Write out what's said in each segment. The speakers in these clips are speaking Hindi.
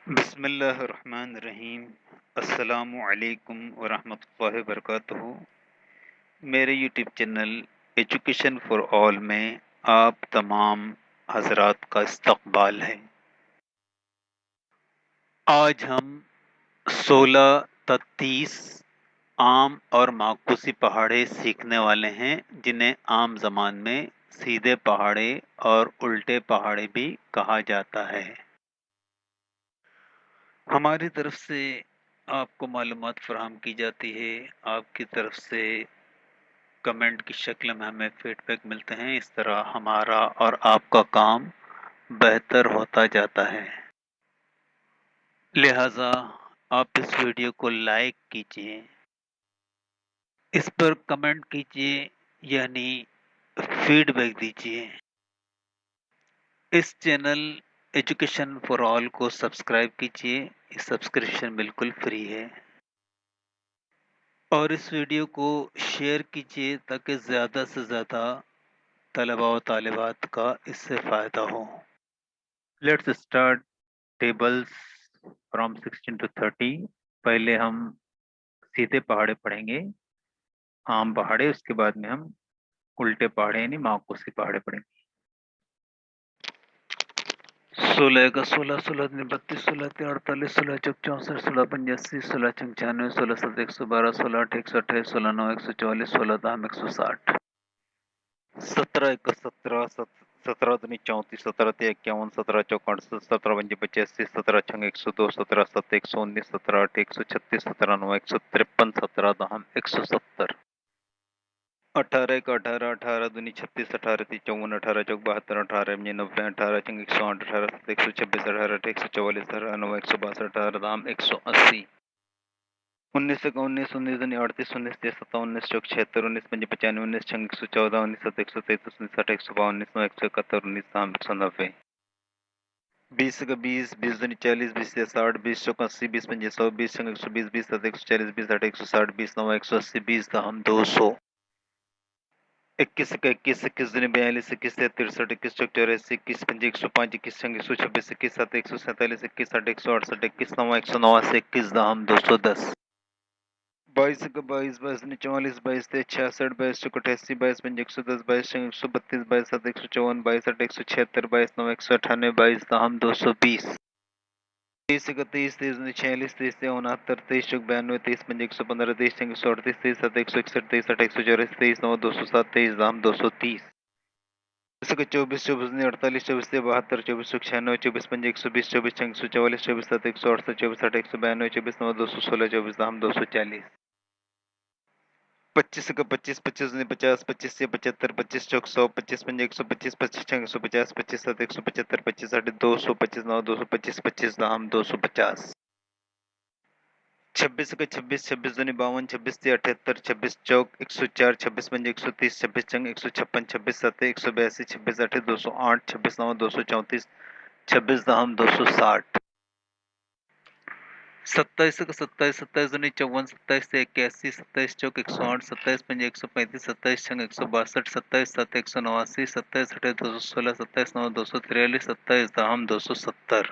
बिस्मिल्लाहिर्रहमानिर्रहीम। अस्सलामु अलैकुम वरहमतुल्लाहि वबरकातुहू। मेरे YouTube channel education for all में आप तमाम हजरात का इस्तकबाल है। आज हम 16 तक 30 आम और माकूसी पहाड़े सीखने वाले हैं, जिन्हें आम जबान में सीधे पहाड़े और उल्टे पहाड़े भी कहा जाता है। हमारी तरफ से आपको मालूमात फराहम की जाती है। आपकी तरफ से कमेंट की शक्ल में हमें फीडबैक मिलते हैं। इस तरह हमारा और आपका काम बेहतर होता जाता है। लिहाजा आप इस वीडियो को लाइक कीजिए, इस पर कमेंट कीजिए, यानी फीडबैक दीजिए। इस चैनल एजुकेशन फॉर ऑल को सब्सक्राइब कीजिए। इस सब्सक्रिप्शन बिल्कुल फ्री है। और इस वीडियो को शेयर कीजिए ताकि ज़्यादा से ज़्यादा तलबा व तालिबात का इससे फ़ायदा हो। Let's start tables from 16 to 30। पहले हम सीधे पहाड़े पढ़ेंगे, आम पहाड़े, उसके बाद में हम उल्टे पहाड़े यानी माकूसी पहाड़े पढ़ेंगे। 16 का 16, 16 दूनी 32, 16 तिया 48, 16 चौक 64, 16 पंजा 80, 16 छंग 96, 16 7 112, 16 8 128, 16 9 144, 16 दाम 160, 17 एक 17, 17 दूनी 34, 17 तिया 51, 17 चौक 68, 17 पंजे 85, 17 छंग 102, 17 7 119, 17 8 136, 17 9 153, 17 दाम 170, 18 एक 18, 18 दूनी 36, 18 ती 54, 18 चौक 72, 18 पंजे 90, 18 छंग 108, 18 7 126, 18 8 144, 18 9 162, 18 दाम 180, 19 का 19, 19 दूनी 38, 19 तिया 57, 19 चौक 76, 19 पंजे 95, 19 छंग 114, 19 7 133, 19 8 152, 19 9 171, 19 दाम 190, 20 का 20, 20 दूनी 40, 20 तिया 60, 20 चौक 80, 20 पंजे 100, 20 छंग 120, 20 7 140, 20 8 160, 20 9 180, 20 दाम 200, 21 का 21, 21 दूनी 42, 21 तिया 63, 21 चौक 84, 21 पंजे 105, 21 छंग 126, 21 7 147, 21 8 168, 21 9 189, 21 दाम 210, 22 का 22, 22 दूनी 44, 22 तिया 66, 22 चौक 88, 22 पंजे 110, 22 छंग 132, 22 7 154, 22 8 176, 22 9 198, 22 दाम 220, 23 का 23, 23 दूनी 46, 23 तिया 69, 23 चौक 92, 23 पंजे 115, 23 छंग 138, 23 7 161, 23 8 184, 23 9 207, 23 दाम 230, 24 का 24, 24 दूनी 48, 24 तिया 72, 24 चौक 96, 24 पंजे 120, 24 छंग 144, 24 7 168, 24 8 192, 24 9 216, 24 दाम 240, 25 का 25, 25 दूनी 50, 25 तिया 75, 25 चौक 100, 25 पंजे 125, 25 छंग 150, 25 7 175, 25 8 200, 25 9 225, 25 दाम 250, 26 का 26, 26 दूनी 52, 26 तिया 78, 26 चौक 104, 26 पंजे 130, 26 चंग 156, 26 7 182, 26 8 208, 26 9 234, 26 दाम 260, 27 का 27, 27 दूनी 54, 27 से 81, 27 चौक 108, 27 पंजे 135, 27 छंग 162, 27 7 189, 27 8 216, 27 9 243, 27 दाम 270,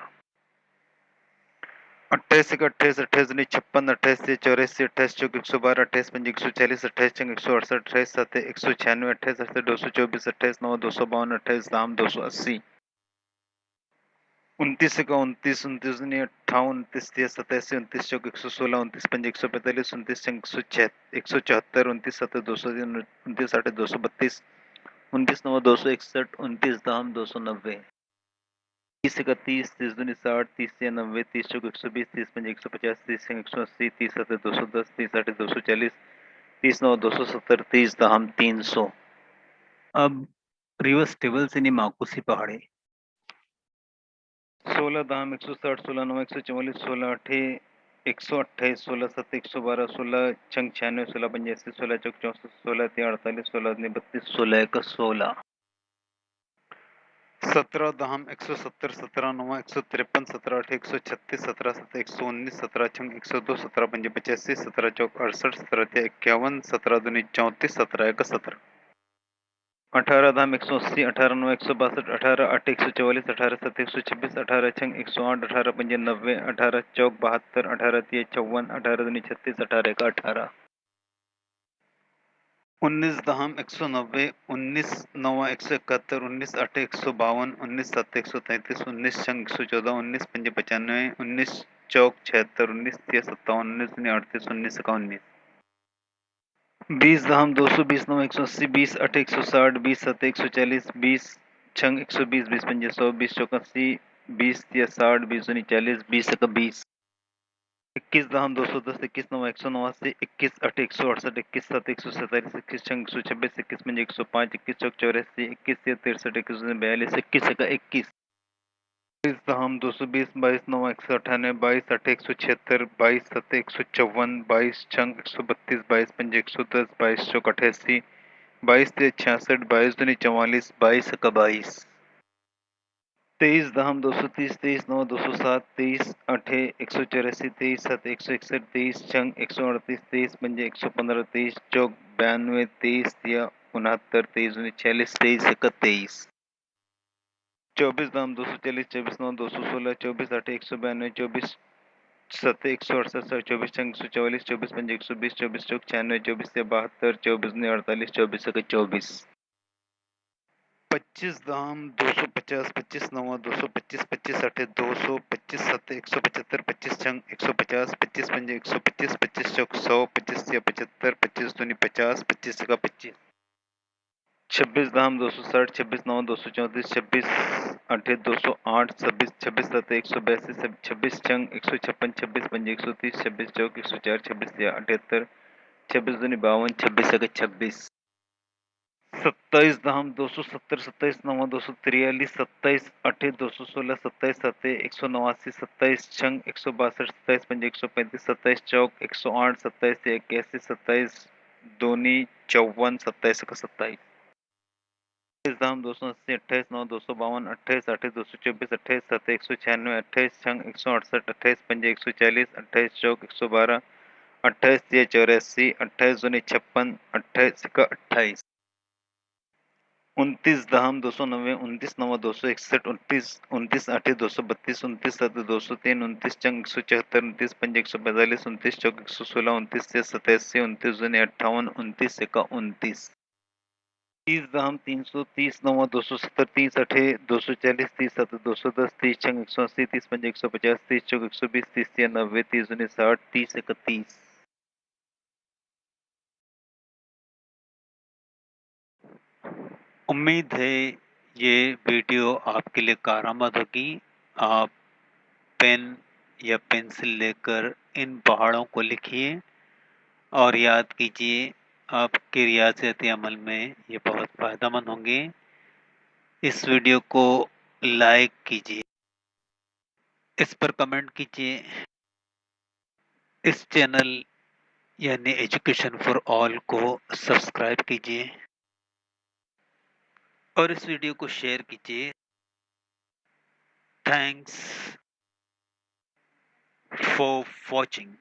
28 का 28, 28 दूनी 56, 28 से 84, 28 चौक 112, 28 पंजे 140, 28 छंग 168, 28 7 196, 28 8 224, 28 9 252, 28 दाम 280, 29 का 29, 29 दूनी 58, 29 तिया 87, 29 चौक 116, 29 पंजे 145, 29 छंग 174, 29 7 203, 29 8 232, 29 9 261, 29 दाम 290, 30 का 30, 30 दूनी 60, 30 तिया 90, 30 चौक 120, 30 पंजे 150, 30 छंग 180, 30 7 210, 30 8 240, 30 9 270, 30 दाम 300। अब रिवर्स टेबल से माकूसी पहाड़े 16 दाम 160, 16 9 144, 16 8 128, 16 7 112, 16 छंग 96, 16 पंजे 80, 16 चौक 64, 16 तिया 48, 16 दूनी 32, 16 का 16, 17 दाम 170, 17 9 153, 17 8 136, 17 7 119, 17 छंग 102, 17 पंजे 85, 17 चौक 68, 17 तिया 51, 17 दूनी 34, 17 का 17, 18 धाम 180, 18 9 162, 18 8 144, 18 7 126, 18 6 108, 18 5 90, 18 चौक 72, 18 3 54, 18 दूनी 36, 18 का 18। 19 धाम 190, 19 9 171, 19 8 152, 19 7 133, 19 छंग 114, 19 5 95, 19 चौक 76, 19 3 57, 19 दूनी 38, 19 का 19। 20 धाम 220 9 180, 20 8 160, 20 7 140, 20 छंग 120, 20 पंजे 100, 20 चौक 80, 20 या 60, 20 दूनी 40, 20 का 20। 21 धाम 210, 21 9 189, 21 8 168, 21 7 147, 21 छंग 126, 21 पंजे 105, 21 चौक 84, 21 या 63, 21 42, 21 का 21। 22 धाम 220, 22 9 198, 22 8 176, 22 7 154, 22 छंग 132, 22 पंजे 110, 22 चौक 88, 22 तेज 66, 22 दूनी 44, 22 का 22। 23 धाम 230, 23 9 207, 23 8 184, 23 7 161, 23 छंग 138, 23 पंजे 115, 23 चौक 92, 23 या 69, 23 दूनी 46, 23 का 23। 24 धाम 240, 24 9 216, 24 8 192, 24 7 168, 24 छंग 144, 24 पंजे 120, 24 चौक 96, 24 या 72, 24 ने 48, 24 का 24। 25 धाम 250, 25 9 225, 25 8 200, 25 7 175, 25 छंग 150, 25 पंजे 125, 25 चौक 100, 25 या 75, 25 दूनी 50, 25 का 25। 26 धाम 260, 26 9 234, 26 8 208, 26 26 7 182, 26 छंग 156, 26 पंजे 130, 26 चौक 104, 26 या 78, 26 दूनी 52, 26 का 26। 27 धाम 270, 27 9 243, 27 8 216, 27 7 189, 27 छंग 162, 27 पंजे 135, 27 चौक 108, 27 81, 27 दूनी 54, 27 का 27। 28 धाम 280, 28 9 252, 28 8 224, 28 7 196, 28 छंग 168, 28 पंजे 140, 28 चौक 112, 28 3 84, 28 दूनी 56, 28 का 28। 29 धाम 290, 29 9 261, 29 29 8 232, 29 7 203, 29 चंग 174, 29 पंजे 145, 29 चौक 116, 29 से 87, 29 दूनी 58, 29 का 29। 30 धाम 330 9 270, 30 8 240, 30 7 210, 30 छंग 180, 30 पंजे 150, 30 चौक 120, 30 या 90, 30 दूनी 60, 30 31। उम्मीद है ये वीडियो आपके लिए कारआमद होगी। आप पेन या पेंसिल लेकर इन पहाड़ों को लिखिए और याद कीजिए, आपके रियासती अमल में ये बहुत फ़ायदेमंद होंगे। इस वीडियो को लाइक कीजिए, इस पर कमेंट कीजिए, इस चैनल यानी एजुकेशन फॉर ऑल को सब्सक्राइब कीजिए और इस वीडियो को शेयर कीजिए। Thanks for watching.